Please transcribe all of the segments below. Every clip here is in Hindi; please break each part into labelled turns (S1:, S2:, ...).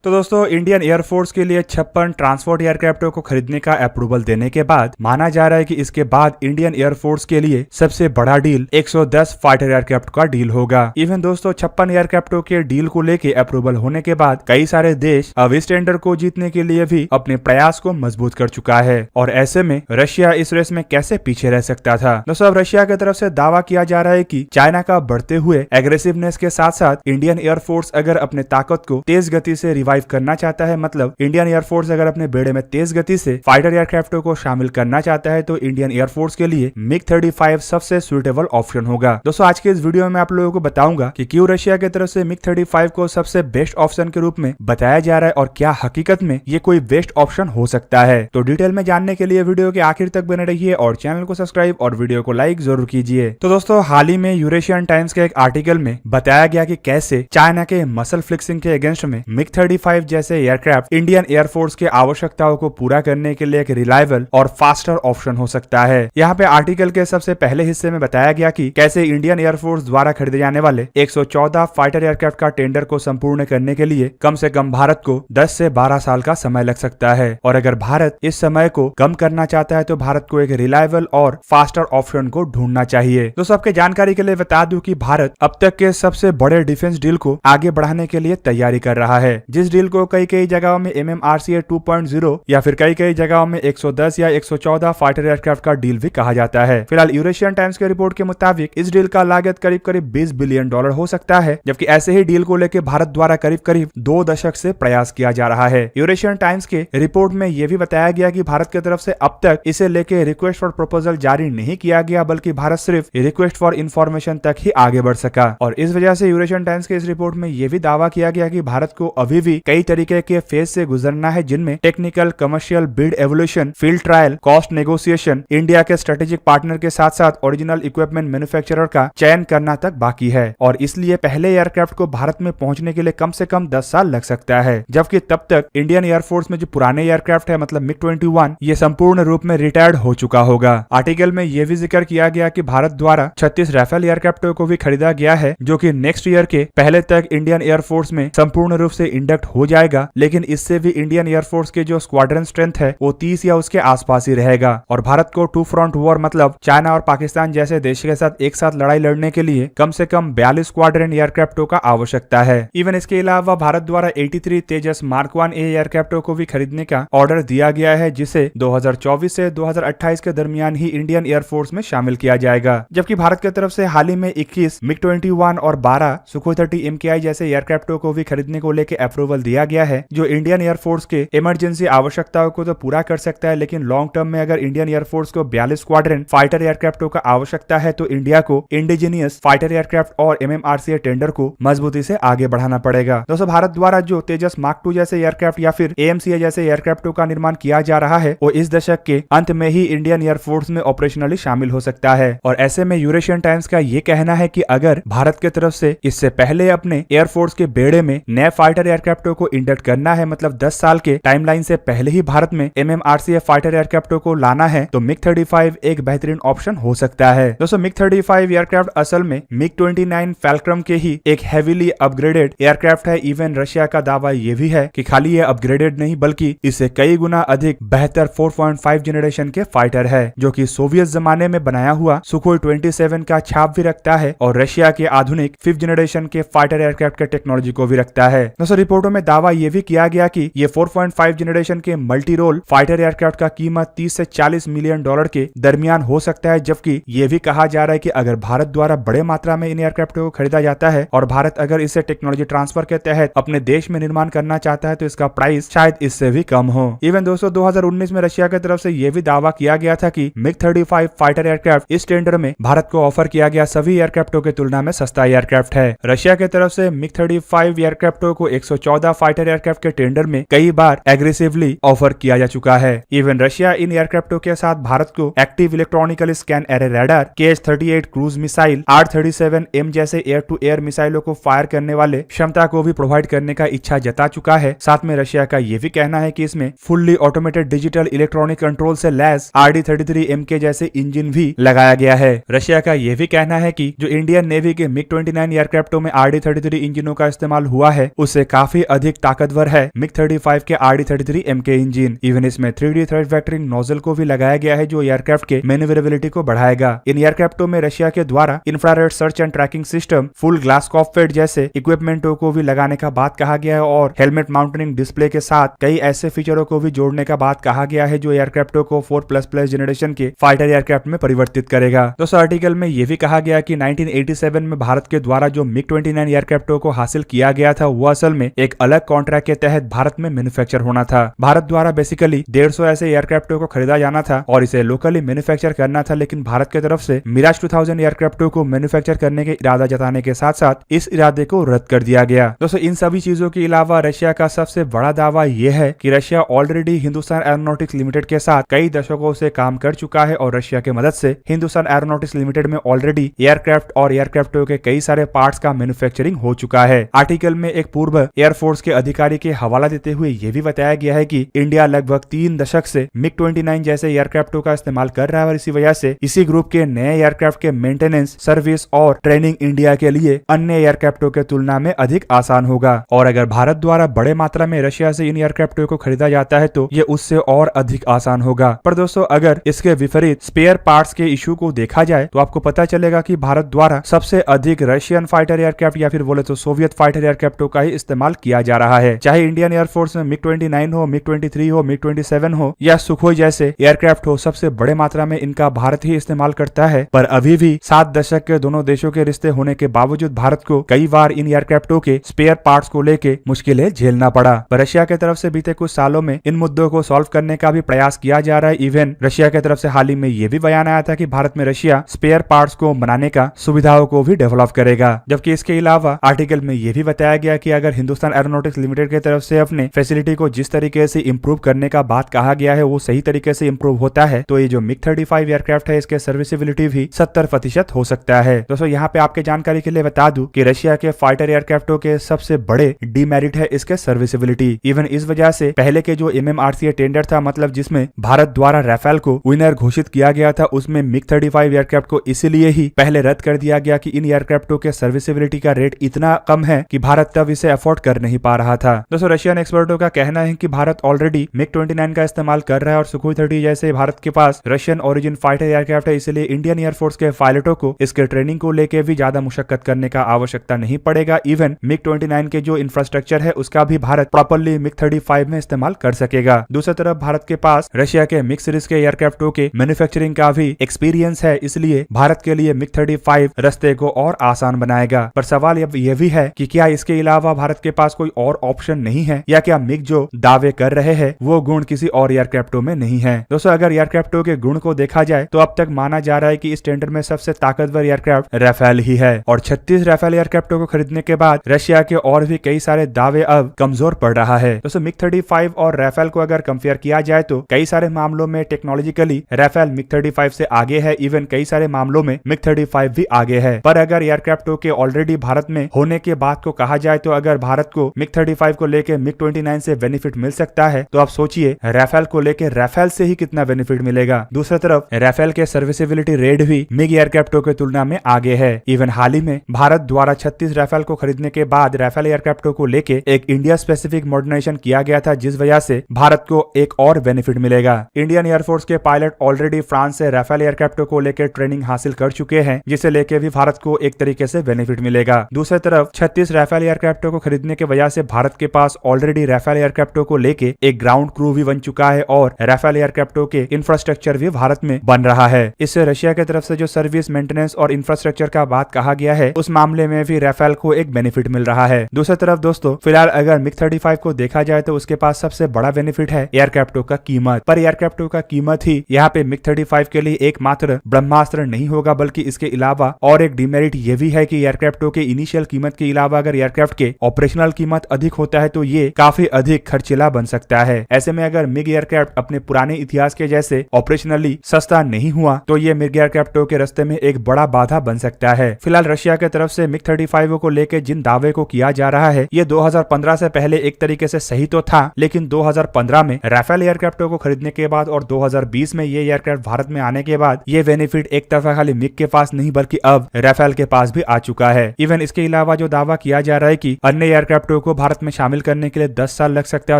S1: तो दोस्तों इंडियन एयरफोर्स के लिए 56 ट्रांसपोर्ट एयरक्राफ्टों को खरीदने का अप्रूवल देने के बाद माना जा रहा है कि इसके बाद इंडियन एयरफोर्स के लिए सबसे बड़ा डील 110 फाइटर एयरक्राफ्ट का डील होगा। इवन दोस्तों 56 एयरक्राफ्टों के डील को लेके अप्रूवल होने के बाद कई सारे देश अब इस टेंडर को जीतने के लिए भी अपने प्रयास को मजबूत कर चुका है और ऐसे में रशिया इस रेस में कैसे पीछे रह सकता था। दोस्तों अब रशिया की तरफ से दावा किया जा रहा है कि चाइना का बढ़ते हुए एग्रेसिवनेस के साथ साथ इंडियन एयरफोर्स अगर अपने ताकत को तेज गति से रिवाइव करना चाहता है, मतलब इंडियन एयरफोर्स अगर अपने बेड़े में तेज गति से फाइटर एयरक्राफ्टों को शामिल करना चाहता है तो इंडियन एयरफोर्स के लिए मिग 35 सबसे सुटेबल ऑप्शन होगा। दोस्तों आज के इस वीडियो में आप लोगों को बताऊंगा कि क्यों रशिया की तरफ से मिग 35 को सबसे बेस्ट ऑप्शन के रूप में बताया जा रहा है और क्या हकीकत में ये कोई बेस्ट ऑप्शन हो सकता है। तो डिटेल में जानने के लिए वीडियो के आखिर तक बने रहिए और चैनल को सब्सक्राइब और वीडियो को लाइक जरूर कीजिए। तो दोस्तों हाल ही में यूरेशियन टाइम्स के एक आर्टिकल में बताया गया कि कैसे चाइना के मसल फ्लिक्सिंग के अगेंस्ट में मिग 35 जैसे एयरक्राफ्ट इंडियन एयरफोर्स के आवश्यकताओं को पूरा करने के लिए एक रिलायबल और फास्टर ऑप्शन हो सकता है। यहाँ पे आर्टिकल के सबसे पहले हिस्से में बताया गया कि कैसे इंडियन एयरफोर्स द्वारा खरीदे जाने वाले 114 फाइटर एयरक्राफ्ट का टेंडर को संपूर्ण करने के लिए कम से कम भारत को 10 से 12 साल का समय लग सकता है और अगर भारत इस समय को कम करना चाहता है तो भारत को एक रिलायबल और फास्टर ऑप्शन को ढूंढना चाहिए। दोस्तों आपके जानकारी के लिए बता दूं कि भारत अब तक के सबसे बड़े डिफेंस डील को आगे बढ़ाने के लिए तैयारी कर रहा है, जिस डील को कई जगहों में MMRCA 2.0 या फिर कई जगहों में 110 या 114 फाइटर एयरक्राफ्ट का डील भी कहा जाता है। फिलहाल यूरेशियन टाइम्स के रिपोर्ट के मुताबिक इस डील का लागत करीब 20 बिलियन डॉलर हो सकता है, जबकि ऐसे ही डील को लेकर भारत द्वारा करीब 2 दशक से प्रयास किया जा रहा है। यूरेशियन टाइम्स के रिपोर्ट में यह भी बताया गया कि भारत की तरफ से अब तक इसे लेके रिक्वेस्ट फॉर प्रपोजल जारी नहीं किया गया, बल्कि भारत सिर्फ रिक्वेस्ट फॉर इंफॉर्मेशन तक ही आगे बढ़ सका और इस वजह से यूरेशियन टाइम्स के इस रिपोर्ट में यह भी दावा किया गया कि भारत को अभी भी कई तरीके के फेज से गुजरना है, जिनमें technical, commercial, bid evolution, field trial, cost negotiation, India के स्ट्रेटेजिक पार्टनर के साथ साथ ओरिजिनल इक्विपमेंट मैन्युफैक्चरर का चयन करना तक बाकी है और इसलिए पहले एयरक्राफ्ट को भारत में पहुंचने के लिए कम से कम 10 साल लग सकता है, जबकि तब तक इंडियन एयरफोर्स में जो पुराने एयरक्राफ्ट है मतलब मिग 21 ये संपूर्ण रूप में रिटायर्ड हो चुका होगा। आर्टिकल में यह भी जिक्र किया गया कि भारत द्वारा 36 राफेल एयरक्राफ्टों को भी खरीदा गया है, जो कि नेक्स्ट ईयर के पहले तक इंडियन एयरफोर्स में संपूर्ण रूप से इंडक्ट हो जाएगा, लेकिन इससे भी इंडियन एयरफोर्स के जो स्क्वाड्रन स्ट्रेंथ है वो 30 या उसके आसपास ही रहेगा और भारत को टू फ्रंट वॉर मतलब चाइना और पाकिस्तान जैसे देश के साथ एक साथ लड़ाई लड़ने के लिए कम से कम 42 स्क्वाड्रन एयरक्राफ्टों का आवश्यकता है। इवन इसके अलावा भारत द्वारा 83 तेजस मार्क 1A एयरक्राफ्टों को भी खरीदने का ऑर्डर दिया गया है, जिसे 2024 से 2028 के दरमियान ही इंडियन एयरफोर्स में शामिल किया जाएगा, जबकि भारत की तरफ से हाल ही में 21 मिग 21 और 12 सुखोई 30 MKI जैसे एयरक्राफ्टों को भी खरीदने को लेकर अप्रूवल दिया गया है, जो इंडियन एयरफोर्स के इमरजेंसी आवश्यकताओं को तो पूरा कर सकता है, लेकिन लॉन्ग टर्म में अगर इंडियन एयरफोर्स को 42 स्क्वाड्रन फाइटर एयरक्राफ्टों का आवश्यकता है तो इंडिया को इंडिजिनियस फाइटर एयरक्राफ्ट और MMRCA टेंडर को मजबूती से आगे बढ़ाना पड़ेगा। दोस्तों भारत द्वारा जो तेजस मार्क 2 जैसे एयरक्राफ्ट या फिर AMCA जैसे एयरक्राफ्टों का निर्माण किया जा रहा है वो इस दशक के अंत में ही इंडियन एयरफोर्स में ऑपरेशनली शामिल हो सकता है और ऐसे में यूरेशियन टाइम्स का ये कहना है कि अगर भारत की तरफ से इससे पहले अपने एयरफोर्स के बेड़े में नए फाइटर एयरक्राफ्टों को इंडक्ट करना है, मतलब 10 साल के टाइमलाइन से पहले ही भारत में MMRCA फाइटर एयरक्राफ्टों को लाना है, तो मिग 35 एक बेहतरीन ऑप्शन हो सकता है। दोस्तों मिग 35 एयरक्राफ्ट असल में मिग 29 फैल्कम के ही एक हेवीली अपग्रेडेड एयरक्राफ्ट है। इवन रशिया का दावा यह भी है कि खाली ये अपग्रेडेड नहीं बल्कि इससे कई गुना अधिक बेहतर 4.5 जनरेशन के फाइटर है, जो कि सोवियत जमाने में बनाया हुआ सुखोई 27 का छाप भी रखता है और रशिया के आधुनिक 5th जनरेशन के फाइटर एयरक्राफ्ट के टेक्नोलॉजी को भी रखता है। दोस्तों रिपोर्टों में दावा यह भी किया गया कि ये 4.5 जनरेशन के मल्टी रोल फाइटर एयरक्राफ्ट का कीमत 30 से 40 मिलियन डॉलर के दरमियान हो सकता है, जबकि ये भी कहा जा रहा है कि अगर भारत द्वारा बड़े मात्रा में इन एयरक्राफ्टों को खरीदा जाता है और भारत अगर इसे टेक्नोलॉजी ट्रांसफर के तहत अपने देश में निर्माण करना चाहता है तो इसका प्राइस शायद इससे भी कम हो। इवन दोस्तों 2019 में रशिया की तरफ से यह भी दावा किया गया था कि मिग 35 फाइटर एयरक्राफ्ट इस टेंडर में भारत को ऑफर किया गया सभी एयरक्राफ्टों की तुलना में सस्ता एयरक्राफ्ट है। रशिया की तरफ से मिग 35 एयरक्राफ्टों को 114 फाइटर एयरक्राफ्ट के टेंडर में कई बार एग्रेसिवली ऑफर किया जा चुका है। इवन रशिया इन एयरक्राफ्टों के साथ भारत को active electronical scan array radar, KH-38 cruise missile, R-37M जैसे एयर टू एयर मिसाइलों को फायर करने वाले क्षमता को भी प्रोवाइड करने का इच्छा जता चुका है। साथ में रशिया का यह भी कहना है कि इसमें fully automated digital electronic control से लैस RD-33MK जैसे इंजन भी लगाया गया है। रशिया का यह भी कहना है कि जो इंडियन नेवी के मिग 29 एयरक्राफ्टों में RD-33 इंजनों का इस्तेमाल हुआ है उससे काफी अधिक ताकतवर है मिग 35 के RD-33M के इंजन। इवन इसमें 3D थ्रेट वेक्टरिंग नोजल को भी लगाया गया है जो एयरक्राफ्ट के मैन्यूवरेबिलिटी को बढ़ाएगा। इन एयरक्राफ्टों में रशिया के द्वारा infrared search and tracking system, full glass cockpit जैसे इक्विपमेंटों को भी लगाने का बात कहा गया है और हेलमेट माउंटिंग डिस्प्ले के साथ कई ऐसे फीचरों को भी जोड़ने का बात कहा गया है जो एयरक्राफ्टों को 4++ जनरेशन के फाइटर एयरक्राफ्ट में परिवर्तित करेगा। दोस्तों आर्टिकल में यह भी कहा गया कि 1987 में भारत के द्वारा जो मिग 29 एयरक्राफ्टों को हासिल किया गया था वो असल में एक अलग कॉन्ट्रैक्ट के तहत भारत में मैन्युफैक्चर होना था। भारत द्वारा बेसिकली 150 ऐसे एयरक्राफ्टों को खरीदा जाना था और इसे लोकली मैन्युफैक्चर करना था, लेकिन भारत की तरफ से मिराज 2000 एयरक्राफ्टों को मैन्युफैक्चर करने के इरादा जताने के साथ साथ इस इरादे को रद्द कर दिया गया। दोस्तों इन सभी चीजों के अलावा रशिया का सबसे बड़ा दावा यह है कि Russia already Hindustan aeronautics limited के साथ कई दशकों से काम कर चुका है और रशिया की मदद से हिंदुस्तान एरोनॉटिक्स लिमिटेड में ऑलरेडी एयरक्राफ्ट और एयरक्राफ्टों के कई सारे पार्ट्स का मैन्युफैक्चरिंग हो चुका है। आर्टिकल में एक पूर्व एयरफोर्स के अधिकारी के हवाला देते हुए यह भी बताया गया है कि इंडिया लगभग 3 दशक से मिग 29 जैसे एयरक्राफ्टों का इस्तेमाल कर रहा है और इसी वजह से इसी ग्रुप के नए एयरक्राफ्ट के मेंटेनेंस, सर्विस और ट्रेनिंग इंडिया के लिए अन्य एयरक्राफ्टों के तुलना में अधिक आसान होगा। और अगर भारत द्वारा बड़े मात्रा में रशिया से इन एयरक्राफ्टों को खरीदा जाता है तो ये उससे और अधिक आसान होगा। पर दोस्तों अगर इसके विपरीत स्पेयर पार्ट्स के इशू को देखा जाए तो आपको पता चलेगा कि भारत द्वारा सबसे अधिक रशियन फाइटर एयरक्राफ्ट या फिर बोले तो सोवियत फाइटर एयरक्राफ्टों का ही इस्तेमाल किया जा रहा है। चाहे इंडियन एयरफोर्स में मिग 29 हो, मिग 23 हो, मिग 27 हो या सुखोई जैसे एयरक्राफ्ट हो, सबसे बड़े मात्रा में इनका भारत ही इस्तेमाल करता है। पर अभी भी 7 दशक के दोनों देशों के रिश्ते होने के बावजूद भारत को कई बार इन एयरक्राफ्टों के स्पेयर पार्ट्स को लेके मुश्किलें झेलना पड़ा। पर रशिया की तरफ से बीते कुछ सालों में इन मुद्दों को सॉल्व करने का भी प्रयास किया जा रहा है। इवन रशिया की तरफ से हाल ही में ये भी बयान आया था कि भारत में रशिया स्पेयर पार्ट्स को बनाने का सुविधाओं को भी डेवलप करेगा। जबकि इसके अलावा आर्टिकल में यह भी बताया गया कि अगर हिंदुस्तान एरोनॉटिक्स लिमिटेड की तरफ से अपने फैसिलिटी को जिस तरीके से इंप्रूव करने का बात कहा गया है वो सही तरीके से इंप्रूव होता है तो ये जो मिग 35 एयरक्राफ्ट है इसके सर्विसेबिलिटी भी 70% हो सकता है। दोस्तों यहाँ पे आपके जानकारी के लिए बता दूं कि रशिया के फाइटर एयरक्राफ्टों के सबसे बड़े डीमेरिट है इसके सर्विसेबिलिटी। इवन इस वजह से पहले के जो MMRCA टेंडर था, मतलब जिसमें भारत द्वारा राफेल को विनर घोषित किया गया था, उसमें मिग 35 एयरक्राफ्ट को इसीलिए ही पहले रद्द कर दिया गया कि इन एयरक्राफ्टों के सर्विसेबिलिटी का रेट इतना कम है कि भारत तब इसे अफोर्ड कर नहीं पा रहा था। दोस्तों रशियन एक्सपर्टों का कहना है कि भारत ऑलरेडी मिग 29 का इस्तेमाल कर रहा है और सुखोई 30 जैसे भारत के पास रशियन ओरिजिन फाइटर एयरक्राफ्ट है, इसलिए इंडियन एयरफोर्स के पायलटों को इसके ट्रेनिंग को लेकर भी ज्यादा मुशक्कत करने का आवश्यकता नहीं पड़ेगा। इवन मिग 29 के जो इंफ्रास्ट्रक्चर है उसका भी भारत प्रॉपरली मिग 35 में इस्तेमाल कर सकेगा। दूसरी तरफ भारत के पास रशिया के मिग सीरीज के एयरक्राफ्टों के मैन्युफैक्चरिंग का भी एक्सपीरियंस है, इसलिए भारत के लिए मिग 35 रास्ते को और आसान बनाएगा। पर सवाल यह भी है कि क्या इसके अलावा भारत के पास कोई और ऑप्शन नहीं है या क्या मिग जो दावे कर रहे हैं वो गुण किसी और एयरक्राफ्टों में नहीं है। दोस्तों अगर एयरक्राफ्टों के गुण को देखा जाए तो अब तक माना जा रहा है कि इस टेंडर में सबसे ताकतवर एयरक्राफ्ट राफेल ही है और 36 राफेल एयरक्राफ्टों को खरीदने के बाद रशिया के और भी कई सारे दावे अब कमजोर पड़ रहा है। दोस्तों मिग 35 और राफेल को अगर कंपेयर किया जाए तो कई सारे मामलों में टेक्नोलॉजिकली राफेल मिग 35 से आगे है। इवन कई सारे मामलों में मिग 35 भी आगे है। पर अगर एयरक्राफ्टों के ऑलरेडी भारत में होने के बात को कहा जाए तो अगर भारत को मिग 35 को लेकर मिग 29 से बेनिफिट मिल सकता है तो आप सोचिए राफेल को लेकर राफेल से ही कितना बेनिफिट मिलेगा। दूसरी तरफ राफेल के सर्विसेबिलिटी रेट भी मिग एयरक्राफ्टों के तुलना में आगे है। इवन हाल ही में भारत द्वारा 36 राफेल को खरीदने के बाद राफेल एयरक्राफ्टों को लेकर एक इंडिया स्पेसिफिक मॉडर्नाइजेशन किया गया था, जिस वजह से भारत को एक और बेनिफिट मिलेगा। इंडियन एयरफोर्स के पायलट ऑलरेडी फ्रांस से राफेल एयरक्राफ्टों को लेकर ट्रेनिंग हासिल कर चुके हैं, जिसे लेकर भी भारत को एक तरीके से बेनिफिट मिलेगा। दूसरी तरफ 36 राफेल एयरक्राफ्टों को खरीदने की वजह से भारत के पास ऑलरेडी राफेल एयरक्राफ्टों को लेके एक ग्राउंड क्रू भी बन चुका है और राफेल एयरक्राफ्टों के इंफ्रास्ट्रक्चर भी भारत में बन रहा है। इससे रशिया की तरफ से जो सर्विस, मेंटेनेंस और इंफ्रास्ट्रक्चर का बात कहा गया है उस मामले में भी राफेल को एक बेनिफिट मिल रहा है। दूसरी तरफ दोस्तों फिलहाल अगर मिग 35 को देखा जाए तो उसके पास सबसे बड़ा बेनिफिट है एयरक्राफ्टों का कीमत। पर एयरक्राफ्टों का कीमत ही यहाँ पे मिग 35 के लिए एकमात्र ब्रह्मास्त्र नहीं होगा, बल्कि इसके अलावा और एक डिमेरिट ये भी है कि एयरक्राफ्टों के इनिशियल कीमत के अलावा अगर एयरक्राफ्ट के ऑपरेशनल कीमत अधिक होता है तो ये काफी अधिक खर्चीला बन सकता है। ऐसे में अगर मिग एयरक्राफ्ट अपने पुराने इतिहास के जैसे ऑपरेशनली सस्ता नहीं हुआ तो ये मिग एयरक्राफ्टों के रास्ते में एक बड़ा बाधा बन सकता है। फिलहाल रशिया की तरफ से मिग 35 को लेकर जिन दावे को किया जा रहा है ये 2015 से पहले एक तरीके से सही तो था, लेकिन 2015 में राफेल एयरक्राफ्टों को खरीदने के बाद और 2020 में ये एयरक्राफ्ट भारत में आने के बाद ये बेनिफिट एक तरफा खाली मिग के पास नहीं बल्कि अब राफेल के पास भी आ चुका है। इवन इसके अलावा जो दावा किया जा रहा है कि अन्य एयरक्राफ्टों एयरक्राफ्टों को भारत में शामिल करने के लिए 10 साल लग सकता है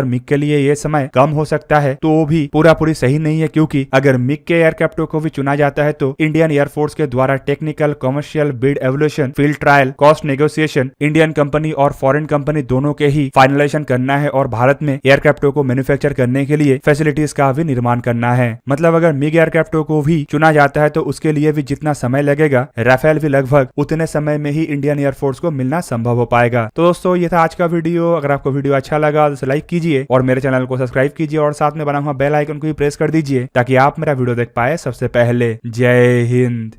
S1: और मिग के लिए ये समय कम हो सकता है, तो भी पूरी सही नहीं है, क्योंकि अगर मिग के एयरक्राफ्टों को भी चुना जाता है तो इंडियन एयरफोर्स के द्वारा technical, commercial, bid evolution, field trial, cost negotiation Indian company और फॉरेन कंपनी दोनों के ही फाइनलाइजेशन करना है और भारत में एयरक्राफ्टों को मैन्युफैक्चर करने के लिए फैसिलिटीज का भी निर्माण करना है। मतलब अगर मिग एयरक्राफ्टों को भी चुना जाता है तो उसके लिए भी जितना समय लगेगा, राफेल भी लगभग उतने समय में ही इंडियन एयरफोर्स को मिलना संभव हो पाएगा। तो दोस्तों ये था आज का वीडियो। अगर आपको वीडियो अच्छा लगा तो लाइक कीजिए और मेरे चैनल को सब्सक्राइब कीजिए और साथ में बना हुआ बेल आइकन को भी प्रेस कर दीजिए ताकि आप मेरा वीडियो देख पाए सबसे पहले। जय हिंद।